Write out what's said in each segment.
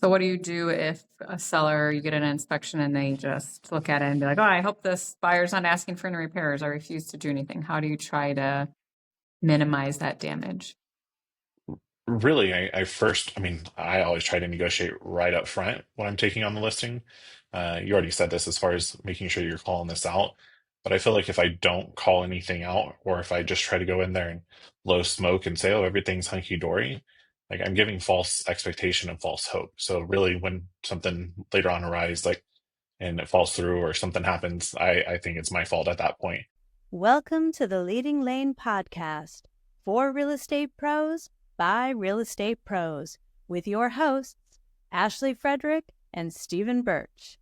So what do you do if a seller, you get an inspection and they just look at it and be like, oh, I hope this buyer's not asking for any repairs. I refuse to do anything. How do you try to minimize that damage? Really, I always try to negotiate right up front when I'm taking on the listing. You already said this as far as making sure you're calling this out, but I feel like if I don't call anything out, or if I just try to go in there and blow smoke and say, oh, everything's hunky dory, like I'm giving false expectation and false hope. So really, when something later on arises, like and it falls through or something happens, I think it's my fault at that point. Welcome to the Leading Lane podcast for real estate pros by real estate pros with your hosts, Ashley Frederick and Stephen Birch.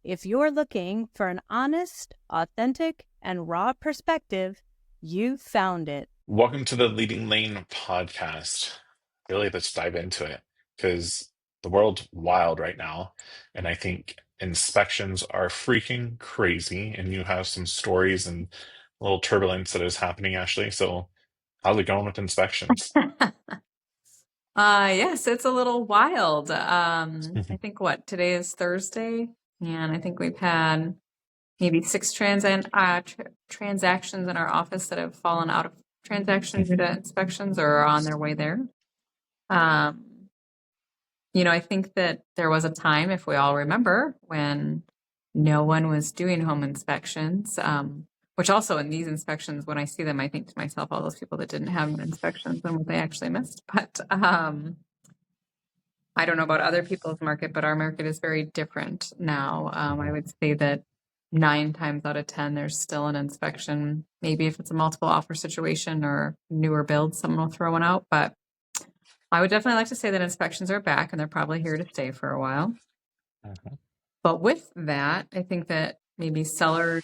If you're looking for an honest, authentic, and raw perspective, you've found it. Welcome to the Leading Lane podcast. Really, let's dive into it because the world's wild right now. And I think inspections are freaking crazy. And you have some stories and a little turbulence that is happening, Ashley. So, how's it going with inspections? Yes, it's a little wild. I think today is Thursday, and I think we've had maybe six transactions in our office that have fallen out of transactions due to inspections or are on their way there. Um, I think that there was a time, if we all remember, when no one was doing home inspections, which also in these inspections, when I see them, I think to myself, all those people that didn't have inspections and what they actually missed. But I don't know about other people's market, but our market is very different now. I would say that 9 times out of 10, there's still an inspection. Maybe if it's a multiple offer situation or newer build, someone will throw one out. But I would definitely like to say that inspections are back and they're probably here to stay for a while. But with that, I think that maybe sellers,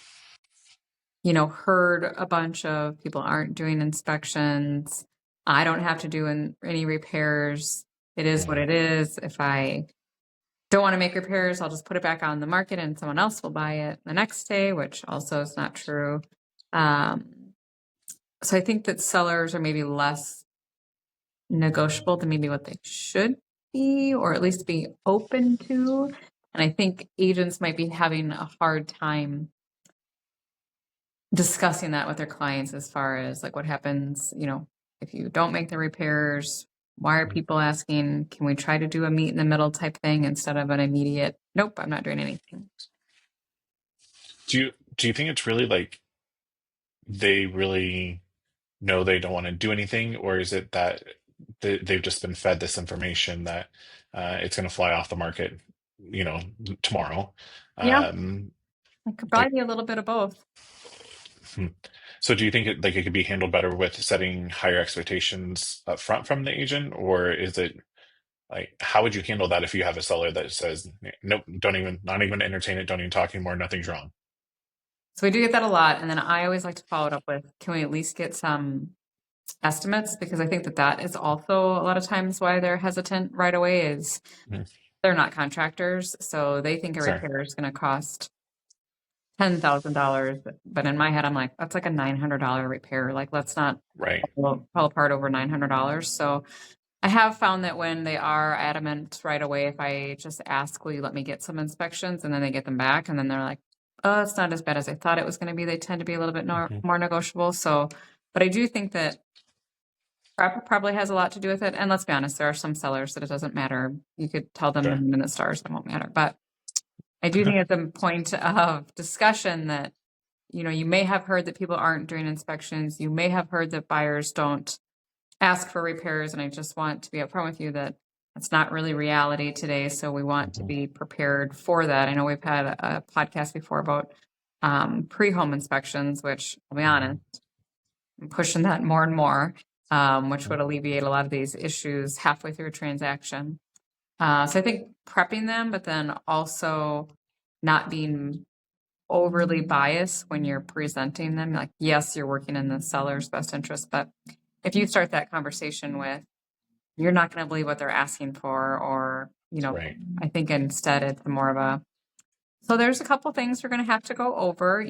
heard a bunch of people aren't doing inspections. I don't have to do any repairs. It is what it is. If I don't want to make repairs, I'll just put it back on the market and someone else will buy it the next day, which also is not true. So I think that sellers are maybe less negotiable than maybe what they should be, or at least be open to. And I think agents might be having a hard time discussing that with their clients as far as like what happens, if you don't make the repairs, why are people asking, can we try to do a meet in the middle type thing instead of an immediate, nope, I'm not doing anything. Do you think it's really like they really know they don't want to do anything, or is it that they've just been fed this information that it's going to fly off the market, you know, tomorrow? Yeah, Um, it could probably like, be a little bit of both. hmm. So do you think it could be handled better with setting higher expectations up front from the agent, or is it like how would you handle that if you have a seller that says, nope, don't even, not even entertain it, don't even talk anymore, nothing's wrong? So we do get that a lot. And then I always like to follow it up with, can we at least get some estimates? Because I think that that is also a lot of times why they're hesitant right away is Mhm. they're not contractors. So they think a Sorry. repair is going to cost $10,000. But in my head, I'm like, that's like a $900 repair. Like, let's not Right. fall apart over $900. So I have found that when they are adamant right away, if I just ask, will you let me get some inspections? And then they get them back and then they're like, oh, it's not as bad as I thought it was going to be. They tend to be a little bit Mhm. more negotiable. So, but I do think that probably has a lot to do with it. And let's be honest, there are some sellers that it doesn't matter. You could tell them the Sure. moon and the stars, it won't matter. But I do think at the point of discussion that, you may have heard that people aren't doing inspections. You may have heard that buyers don't ask for repairs. And I just want to be upfront with you that it's not really reality today. So we want to Mhm. be prepared for that. I know we've had a podcast before about pre-home inspections, which I'll be Mhm. honest, I'm pushing that more and more, which would alleviate a lot of these issues halfway through a transaction. So I think prepping them, but then also not being overly biased when you're presenting them. Like, yes, you're working in the seller's best interest, but if you start that conversation with, you're not going to believe what they're asking for, or, Right. I think instead it's more of a, so there's a couple things we're going to have to go over.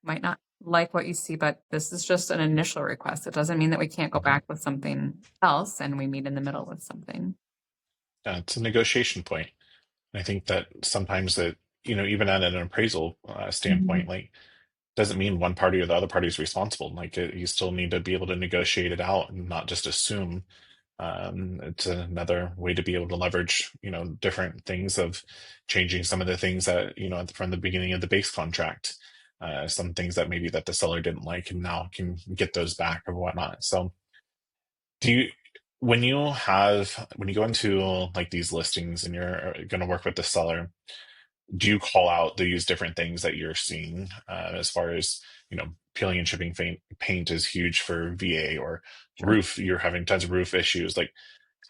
Might not like what you see, but this is just an initial request. It doesn't mean that we can't go Mhm. back with something else and we meet in the middle with something. it's a negotiation point. And I think that sometimes that, even at an appraisal Mhm. standpoint, like doesn't mean one party or the other party is responsible. Like you still need to be able to negotiate it out and not just assume. It's another way to be able to leverage, different things of changing some of the things that, from the beginning of the base contract, some things that maybe that the seller didn't like and now can get those back or whatnot. So do you, when you go into like these listings and you're going to work with the seller, do you call out these different things that you're seeing as far as peeling and chipping paint is huge for VA or Sure. roof, you're having tons of roof issues, like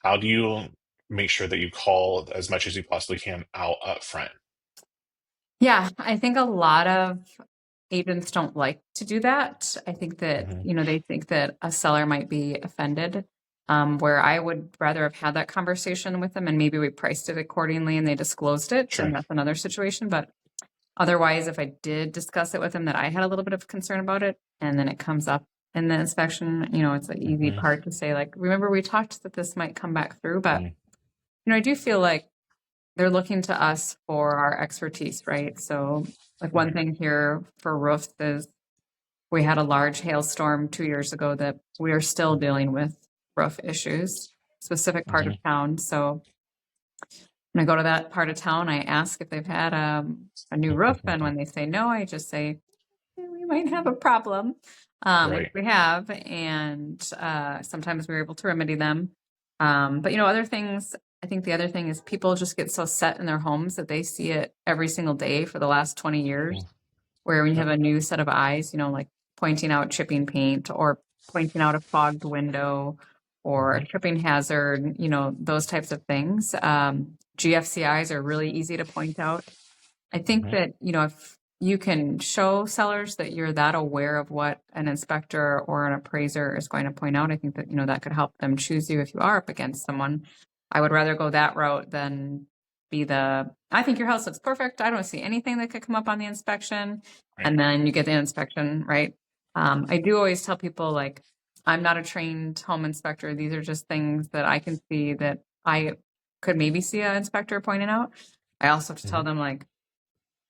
how do you make sure that you call as much as you possibly can out up front? Yeah, I think a lot of agents don't like to do that. I think that, Hmm. they think that a seller might be offended, where I would rather have had that conversation with them and maybe we priced it accordingly and they disclosed it, and Sure. that's another situation. But otherwise, if I did discuss it with them that I had a little bit of concern about it and then it comes up in the inspection, it's an easy Hmm. part to say, like, remember we talked that this might come back through, but I do feel like they're looking to us for our expertise, right? So, like, one Right. thing here for roofs is we had a large hailstorm 2 years ago that we are still dealing with roof issues, specific part of Hmm. town. So when I go to that part of town, I ask if they've had a new roof, and when they say no, I just say we might have a problem, which Right. we have, and sometimes we're able to remedy them. But other things, I think the other thing is people just get so set in their homes that they see it every single day for the last 20 years, Mhm. where when you have Yep. a new set of eyes, like pointing out chipping paint or pointing out a fogged window or Hmm. a tripping hazard, those types of things. GFCIs are really easy to point out. I think Hmm. that, if you can show sellers that you're that aware of what an inspector or an appraiser is going to point out, I think that, that could help them choose you if you are up against someone. I would rather go that route than I think your house looks perfect. I don't see anything that could come up on the inspection. Right. And then you get the inspection, right? I do always tell people, like, I'm not a trained home inspector. These are just things that I can see that I could maybe see an inspector pointing out. I also have to tell Hmm. them, like,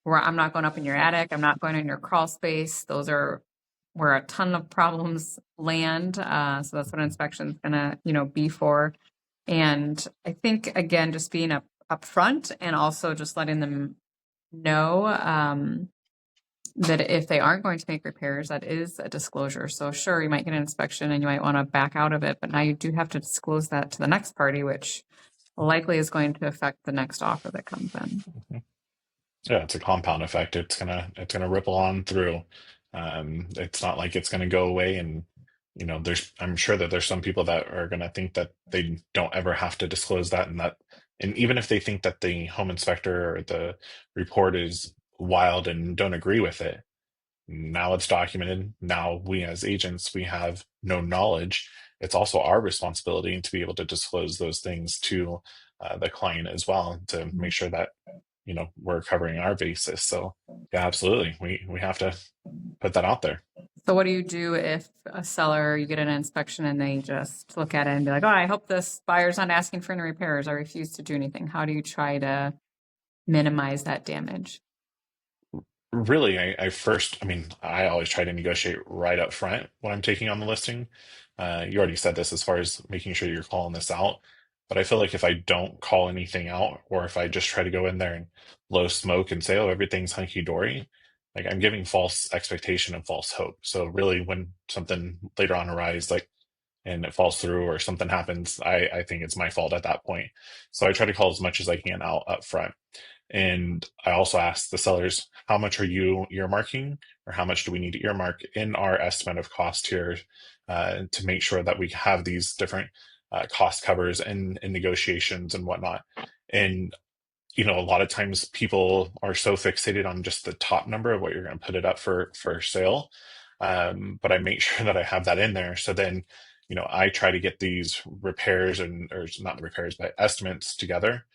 where I'm not going up in your attic. I'm not going in your crawl space. Those are where a ton of problems land. So that's what an inspection is going to, be for. And I think, again, just being upfront and also just letting them know that if they aren't going to make repairs, that is a disclosure. So sure, you might get an inspection and you might want to back out of it, but now you do have to disclose that to the next party, which likely is going to affect the next offer that comes in. Yeah, it's a compound effect. It's gonna ripple on through. It's not like it's gonna go away. And I'm sure that there's some people that are gonna think that they don't ever have to disclose that, and even if they think that the home inspector or the report is wild and don't agree with it, now it's documented. Now we as agents, we have no knowledge. It's also our responsibility to be able to disclose those things to the client as well to make sure that we're covering our basis. So yeah, absolutely, we have to put that out there. So what do you do if a seller, you get an inspection and they just look at it and be like, oh, I hope this buyer's not asking for any repairs. I refuse to do anything. How do you try to minimize that damage? Really, I mean, I always try to negotiate right up front when I'm taking on the listing. You already said this as far as making sure you're calling this out, but I feel like if I don't call anything out, or if I just try to go in there and blow smoke and say, oh, everything's hunky dory, like I'm giving false expectation and false hope. So really, when something later on arises, like and it falls through or something happens, I think it's my fault at that point. So I try to call as much as I can out up front. And I also ask the sellers, how much are you earmarking, or how much do we need to earmark in our estimate of cost here to make sure that we have these different cost covers and negotiations and whatnot. And a lot of times people are so fixated on just the top number of what you're going to put it up for sale. But I make sure that I have that in there. So then, I try to get these repairs or not the repairs, but estimates together.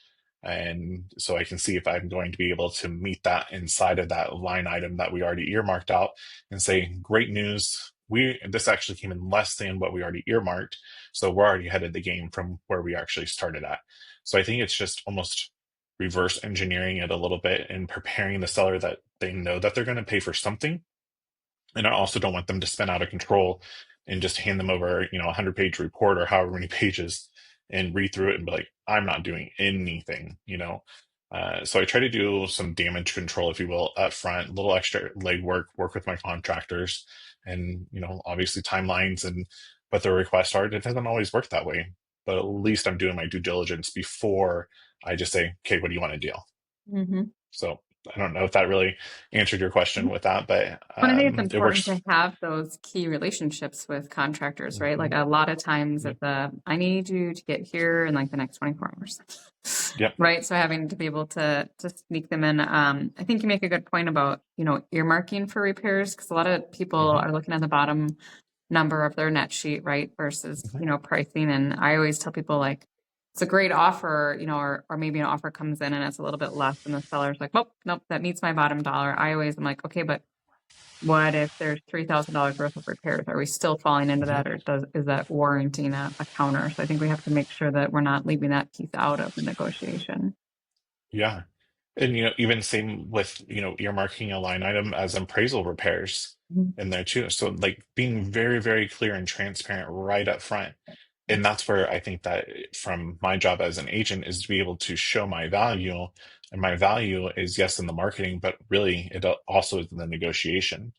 And so I can see if I'm going to be able to meet that inside of that line item that we already earmarked out and say, great news. This actually came in less than what we already earmarked. So we're already ahead of the game from where we actually started at. So I think it's just almost reverse engineering it a little bit and preparing the seller that they know that they're going to pay for something. And I also don't want them to spin out of control and just hand them over, a 100-page report or however many pages and read through it and be like, I'm not doing anything. So I try to do some damage control, if you will, up front, a little extra legwork, work with my contractors, and obviously timelines and what their requests are. It doesn't always work that way, but at least I'm doing my due diligence before I just say, okay, what do you want to deal? Mm-hmm. So I don't know if that really answered your question with that, but But I think it's it important to works. have those key relationships with contractors, right? Like Mhm. a lot of times Yep. I need you to get here in like the next 24 hours. Yep. Right. So having to be able to sneak them in. I think you make a good point about, earmarking for repairs, because a lot of people Hmm. are looking at the bottom number of their net sheet, right? Versus, Hmm. pricing. And I always tell people like, it's a great offer, or maybe an offer comes in and it's a little bit less and the seller's like, oh, nope, that meets my bottom dollar. I always am like, okay, but what if there's $3,000 worth of repairs? Are we still falling into Hmm. that, or is that warranting a counter? So I think we have to make sure that we're not leaving that piece out of the negotiation. Yeah. And even same with earmarking a line item as appraisal repairs Mhm. in there too. So like being very, very clear and transparent right up front. And that's where I think that from my job as an agent is to be able to show my value. And my value is, yes, in the marketing, but really it also is in the negotiation.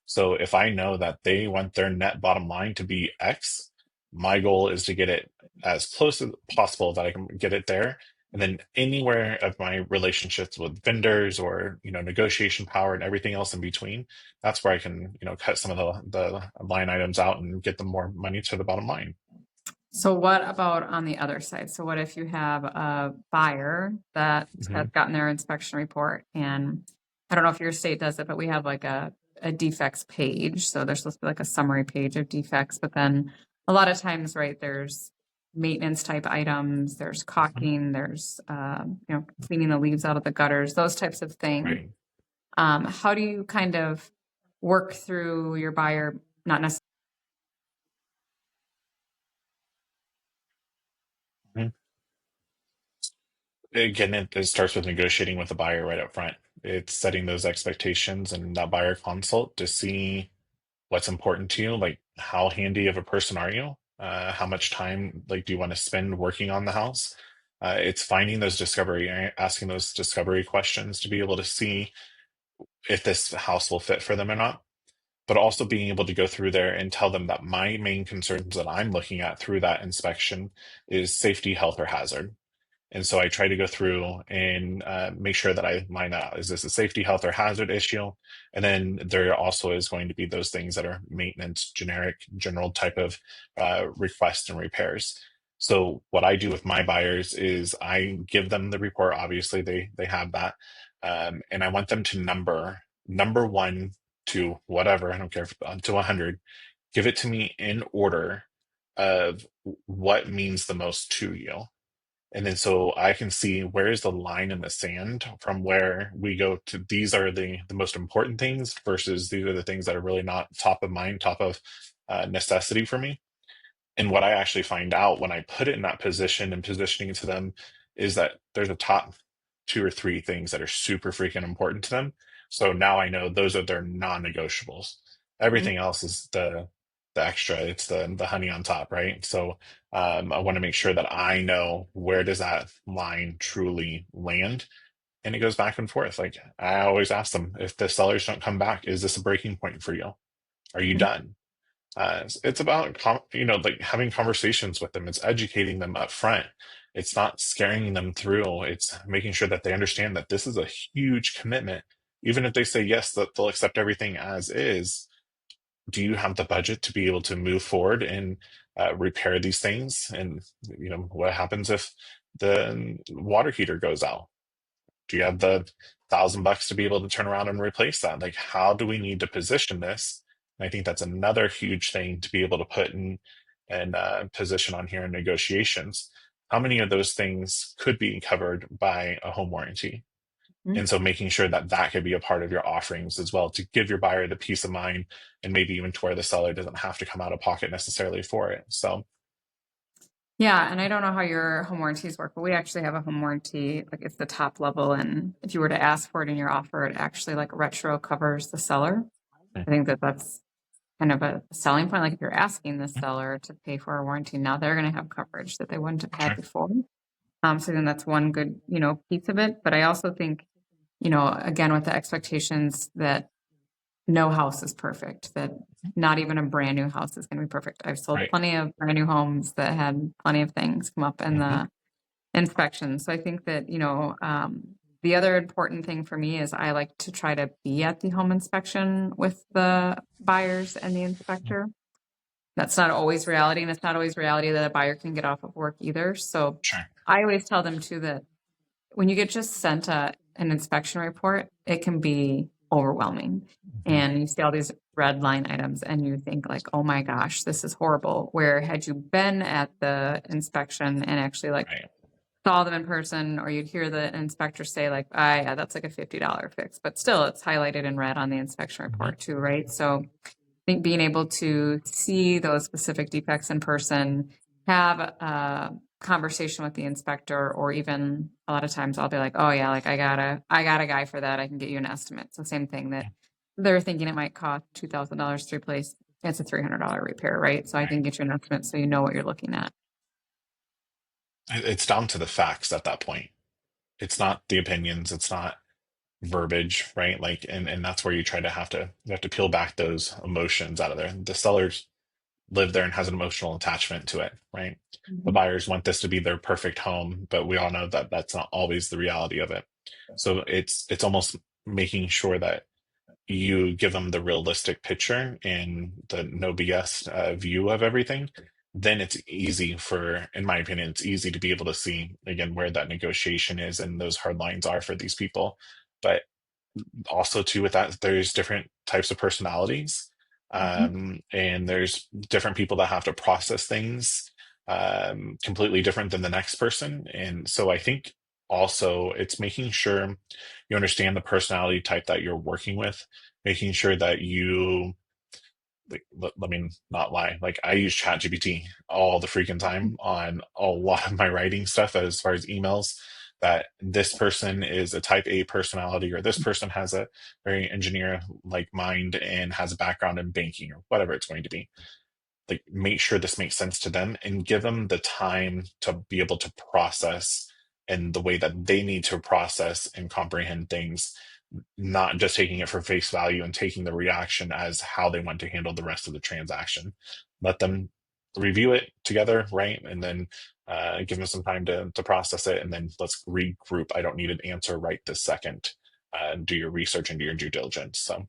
So if I know that they want their net bottom line to be X, my goal is to get it as close as possible that I can get it there. And then anywhere of my relationships with vendors or, negotiation power and everything else in between, that's where I can, cut some of the line items out and get them more money to the bottom line. So what about on the other side? So what if you have a buyer that has Hmm. gotten their inspection report, and I don't know if your state does it, but we have like a defects page. So there's supposed to be like a summary page of defects, but then a lot of times, right, there's maintenance type items, there's caulking, there's cleaning the leaves out of the gutters, those types of things. Right. How do you kind of work through your buyer, not necessarily? Mhm. Again, it starts with negotiating with the buyer right up front. It's setting those expectations and that buyer consult to see what's important to you, like how handy of a person are you, how much time like do you want to spend working on the house. It's finding those asking those discovery questions to be able to see if this house will fit for them or not, but also being able to go through there and tell them that my main concerns that I'm looking at through that inspection is safety, health, or hazard. And so I try to go through and make sure that I line out, is this a safety, health, or hazard issue? And then there also is going to be those things that are maintenance, general type of requests and repairs. So what I do with my buyers is I give them the report. Obviously, they have that, and I want them to number one to whatever. I don't care if to 100. Give it to me in order of what means the most to you, and then so I can see where is the line in the sand from where we go to these are the most important things versus these are the things that are really not top of mind, top of necessity for me. And what I actually find out when I put it in that position and positioning it to them is that there's a top two or three things that are super freaking important to them. So now I know those are their non-negotiables. Everything else is the extra. It's the honey on top, right? So I want to make sure that I know where does that line truly land. And it goes back and forth. Like I always ask them, if the sellers don't come back, is this a breaking point for you? Are you done? It's about like having conversations with them. It's educating them up front. It's not scaring them through. It's making sure that they understand that this is a huge commitment. Even if they say yes, that they'll accept everything as is. Do you have the budget to be able to move forward and repair these things? And what happens if the water heater goes out? Do you have the $1,000 to be able to turn around and replace that? Like, how do we need to position this? And I think that's another huge thing to be able to put in and position on here in negotiations. How many of those things could be covered by a home warranty? Mhm. And so making sure that that could be a part of your offerings as well to give your buyer the peace of mind and maybe even to where the seller doesn't have to come out of pocket necessarily for it. So Yeah, and I don't know how your home warranties work, but we actually have a home warranty, like it's the top level, and if you were to ask for it in your offer, it actually like retro covers the seller. Mm, I think that that's kind of a selling point. Like if you're asking the seller to pay for a warranty, now they're going to have coverage that they wouldn't have had sure. before. So then that's one good, piece of it. But I also think, again, with the expectations that no house is perfect, that not even a brand new house is going to be perfect. I've sold Right. plenty of brand new homes that had plenty of things come up in Hmm. the inspection. So I think that, the other important thing for me is I like to try to be at the home inspection with the buyers and the inspector. That's not always reality, and it's not always reality that a buyer can get off of work either. So Sure. I always tell them too that when you get just sent an inspection report, it can be overwhelming. Hmm. And you see all these red line items and you think like, oh my gosh, this is horrible. Where had you been at the inspection and actually like Right. saw them in person, or you'd hear the inspector say like, ah, yeah, that's like a $50 fix, but still it's highlighted in red on the inspection Hmm. report too, right? So I think being able to see those specific defects in person, have a conversation with the inspector, or even a lot of times I'll be like, oh yeah, like I got a guy for that. I can get you an estimate. So same thing that they're thinking it might cost $2,000 to replace. It's a $300 repair, right? So I Right. can get you an estimate so you know what you're looking at. It's down to the facts at that point. It's not the opinions. It's not verbiage, right? Like, and that's where you have to peel back those emotions out of there. The sellers live there and has an emotional attachment to it, right? The Mhm. buyers want this to be their perfect home, but we all know that that's not always the reality of it. So it's almost making sure that you give them the realistic picture and the no BS view of everything. Then it's easy for, in my opinion, it's easy to be able to see again where that negotiation is and those hard lines are for these people. But also too with that there's different types of personalities, Mhm. and there's different people that have to process things completely different than the next person. And so I think also it's making sure you understand the personality type that you're working with, making sure that you like, let me not lie. Like I use ChatGPT all the freaking time on a lot of my writing stuff as far as emails. That this person is a type A personality, or this person has a very engineer like mind and has a background in banking, or whatever it's going to be. Like make sure this makes sense to them and give them the time to be able to process in the way that they need to process and comprehend things, not just taking it for face value and taking the reaction as how they want to handle the rest of the transaction. Let them review it together, right? And then give them some time to process it. And then let's regroup. I don't need an answer right this second. Do your research and do your due diligence. So,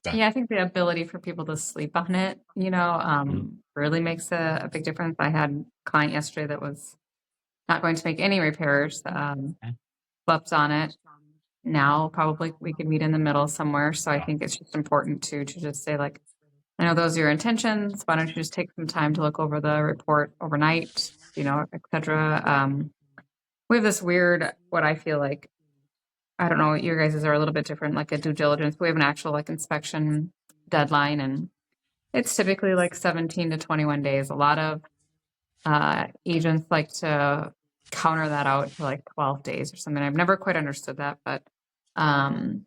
yeah. Yeah, I think the ability for people to sleep on it, Mhm. really makes a big difference. I had a client yesterday that was not going to make any repairs, slept on it. Now probably we could meet in the middle somewhere. So I Yeah. think it's just important to just say like, I know those are your intentions. Why don't you just take some time to look over the report overnight, et cetera. We have this weird, what I feel like, I don't know, your guys' are a little bit different, like a due diligence. We have an actual like inspection deadline, and it's typically like 17 to 21 days. A lot of agents like to counter that out to like 12 days or something. I've never quite understood that, but um,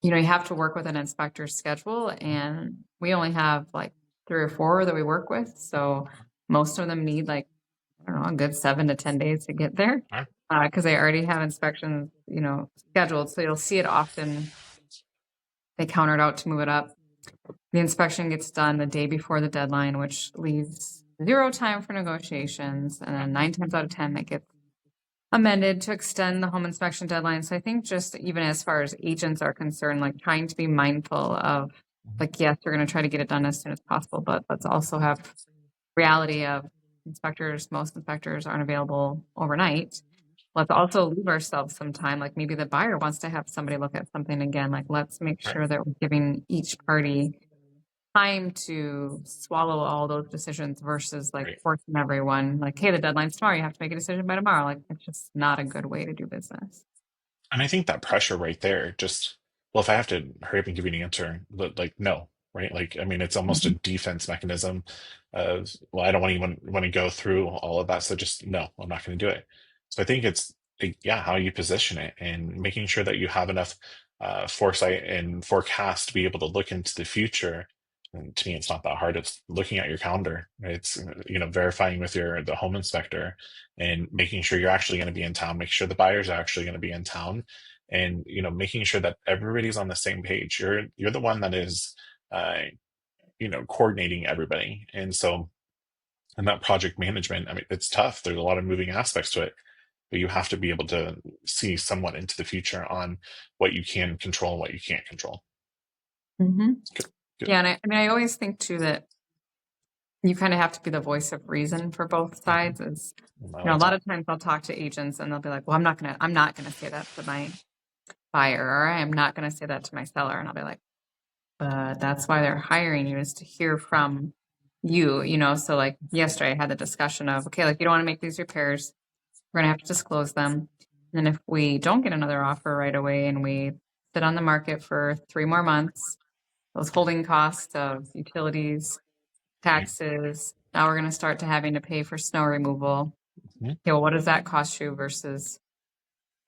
you have to work with an inspector's schedule, and we only have like 3 or 4 that we work with. So most of them need like, I don't know, a good 7 to 10 days to get there All right. because they already have inspections, scheduled. So you'll see it often. They counter it out to move it up. The inspection gets done the day before the deadline, which leaves 0 time for negotiations. And then 9 times out of 10, it gets amended to extend the home inspection deadline. So I think just even as far as agents are concerned, like trying to be mindful of like, yes, we're going to try to get it done as soon as possible, but let's also have reality of most inspectors aren't available overnight. Let's also leave ourselves some time. Like maybe the buyer wants to have somebody look at something again. Like let's make Right. sure that we're giving each party time to swallow all those decisions versus like Right. forcing everyone like, hey, the deadline's tomorrow. You have to make a decision by tomorrow. Like it's just not a good way to do business. And I think that pressure right there, just, well, if I have to hurry up and give you an answer, but like, no, right? Like, I mean, it's almost a Mhm. defense mechanism of, well, I don't want to go through all of that. So just no, I'm not going to do it. So I think it's, like, yeah, how you position it and making sure that you have enough foresight and forecast to be able to look into the future. And to me, it's not that hard. It's looking at your calendar. It's, verifying with the home inspector and making sure you're actually going to be in town. Make sure the buyers are actually going to be in town, and making sure that everybody's on the same page. You're the one that is, uh, coordinating everybody, and so in that project management, I mean, it's tough. There's a lot of moving aspects to it, but you have to be able to see somewhat into the future on what you can control and what you can't control. Mhm. Good, good. Yeah, and I mean, I always think too that you kind of have to be the voice of reason for both Hmm. sides. Is I a like lot that. of times I'll talk to agents and they'll be like, "Well, I'm not gonna say that to my buyer, or I am not gonna say that to my seller," and I'll be like, "But that's why they're hiring you, is to hear from you, you know." So like yesterday, I had the discussion of, okay, like you don't want to make these repairs, we're gonna have to disclose them, and if we don't get another offer right away and we sit on the market for 3 more months, those holding costs of utilities, Right. taxes. Now we're going to start to having to pay for snow removal. Mhm. Okay, well, what does that cost you versus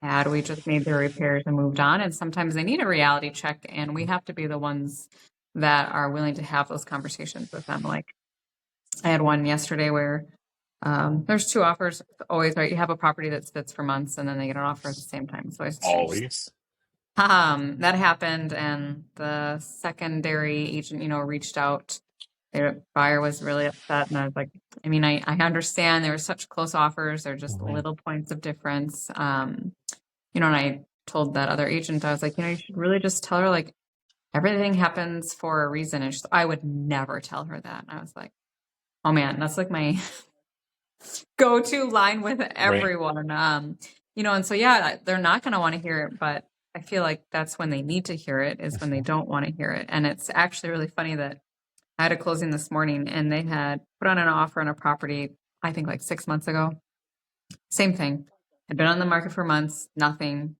had we just made the repairs and moved on? And sometimes they need a reality check, and we have to be the ones that are willing to have those conversations with them. Like I had one yesterday where there's two offers always, right? You have a property that sits for months and then they get an offer at the same time. So I just Always. that happened, and the secondary agent, reached out. The buyer was really upset, and I was like, I mean, I understand there were such close offers. They're just Mhm. little points of difference. And I told that other agent, I was like, you should really just tell her, like, everything happens for a reason. And I would never tell her that. And I was like, oh man, that's like my go-to line with Right. everyone. And so yeah, they're not going to want to hear it, but I feel like that's when they need to hear it, is when they Mhm. don't want to hear it. And it's actually really funny that I had a closing this morning and they had put on an offer on a property, I think like 6 months ago. Same thing. Had been on the market for months, nothing.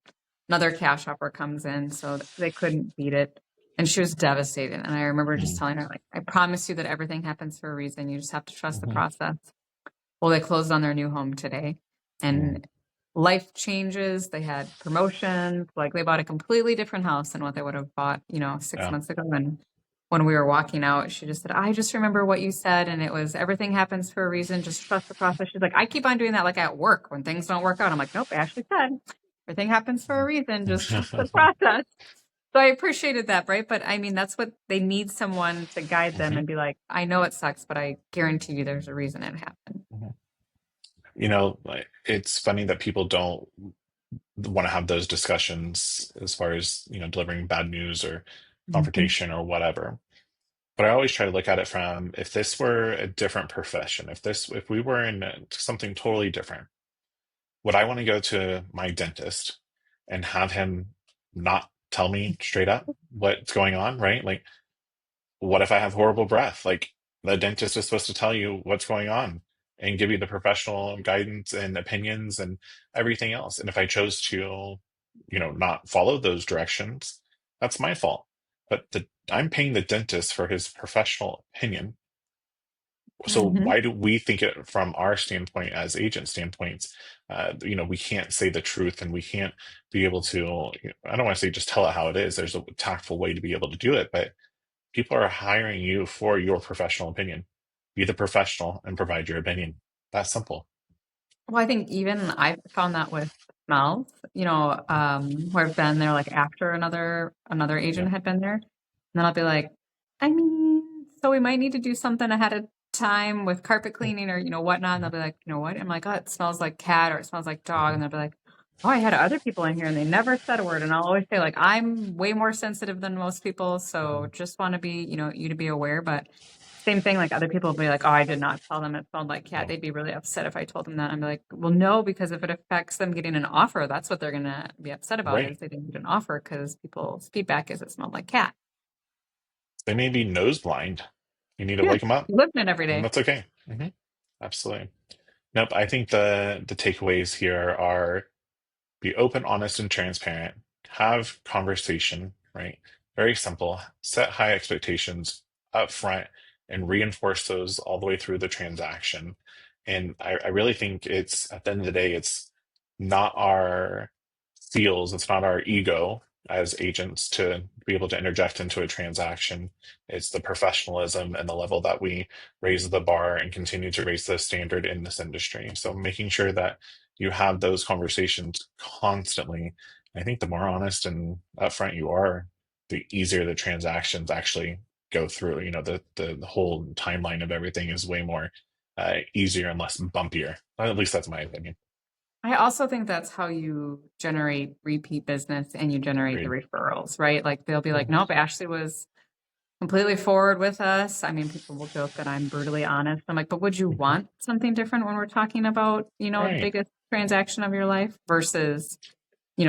Another cash offer comes in, so they couldn't beat it. And she was devastated. And I remember just Mhm. telling her, like, I promise you that everything happens for a reason. You just have to trust the Mhm. process. Well, they closed on their new home today, Mhm. and life changes. They had promotions. Like they bought a completely different house than what they would have bought, 6 Yeah. months ago. And when we were walking out, she just said, I just remember what you said. And it was, everything happens for a reason. Just trust the process. She's like, I keep on doing that, like at work when things don't work out. I'm like, nope, Ashley said everything happens for a reason. Just trust the process. So I appreciated that, right? But I mean, that's what they need, someone to guide them Mhm. and be like, I know it sucks, but I guarantee you there's a reason it happened. Mhm. Like, it's funny that people don't want to have those discussions as far as, delivering bad news or Mhm. confrontation or whatever. But I always try to look at it from, if this were a different profession, if we were in something totally different, would I want to go to my dentist and have him not tell me straight up what's going on, right? Like, what if I have horrible breath? Like, the dentist is supposed to tell you what's going on and give you the professional guidance and opinions and everything else. And if I chose to, not follow those directions, that's my fault. But I'm paying the dentist for his professional opinion. So Mhm. why do we think it from our standpoint as agent standpoints? We can't say the truth, and we can't be able to. I don't want to say just tell it how it is. There's a tactful way to be able to do it, but people are hiring you for your professional opinion. Be the professional and provide your opinion. That's simple. Well, I think even I found that with smells, where I've been there like after another Yeah. agent had been there. And then I'll be like, I mean, so we might need to do something ahead of time with carpet cleaning or, whatnot. And they'll Mhm. be like, you know what? I'm like, oh, it smells like cat or it smells like dog. Mhm. And they'll be like, oh, I had other people in here and they never said a word. And I'll always say, like, I'm way more sensitive than most people. So Mhm. just want to be, you to be aware. But same thing, like other people will be like, oh, I did not tell them it smelled like cat. Yeah. They'd be really upset if I told them that. I'm like, well, no, because if it affects them getting an offer, that's what they're gonna be upset about, Right. is they didn't get an offer because people's feedback is it smelled like cat. They may be nose blind. You need to Yeah, wake them up, you live in it every and day. that's okay. Absolutely. Nope. I think the takeaways here are: be open, honest, and transparent. Have conversation, right? Very simple. Set high expectations up front and reinforce those all the way through the transaction. And I really think it's at the end of the day, it's not our feels, it's not our ego as agents to be able to interject into a transaction. It's the professionalism and the level that we raise the bar and continue to raise the standard in this industry. So making sure that you have those conversations constantly. I think the more honest and upfront you are, the easier the transactions actually go through. The whole timeline of everything is way more easier and less bumpier. At least that's my opinion. I also think that's how you generate repeat business and you generate the Agreed. referrals, right? Like they'll be like, Mhm. nope, Ashley was completely forward with us. I mean, people will joke that I'm brutally honest. I'm like, but would you Mhm. want something different when we're talking about, the Right. biggest transaction of your life versus,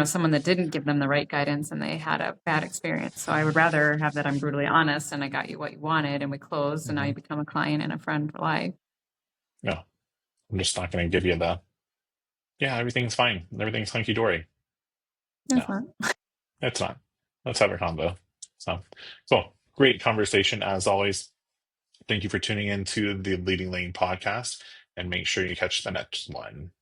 someone that didn't give them the right guidance and they had a bad experience. So I would rather have that I'm brutally honest and I got you what you wanted and we closed and now Mhm. you become a client and a friend for life. No, I'm just not going to give you the, yeah, everything's fine. Everything's hunky dory. That's No, not. it's not. Let's have a combo. So, cool. Great conversation as always. Thank you for tuning in to the Leading Lane podcast and make sure you catch the next one.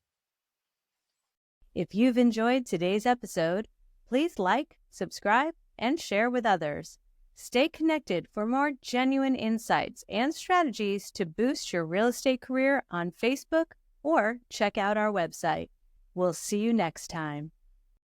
If you've enjoyed today's episode, please like, subscribe, and share with others. Stay connected for more genuine insights and strategies to boost your real estate career on Facebook or check out our website. We'll see you next time.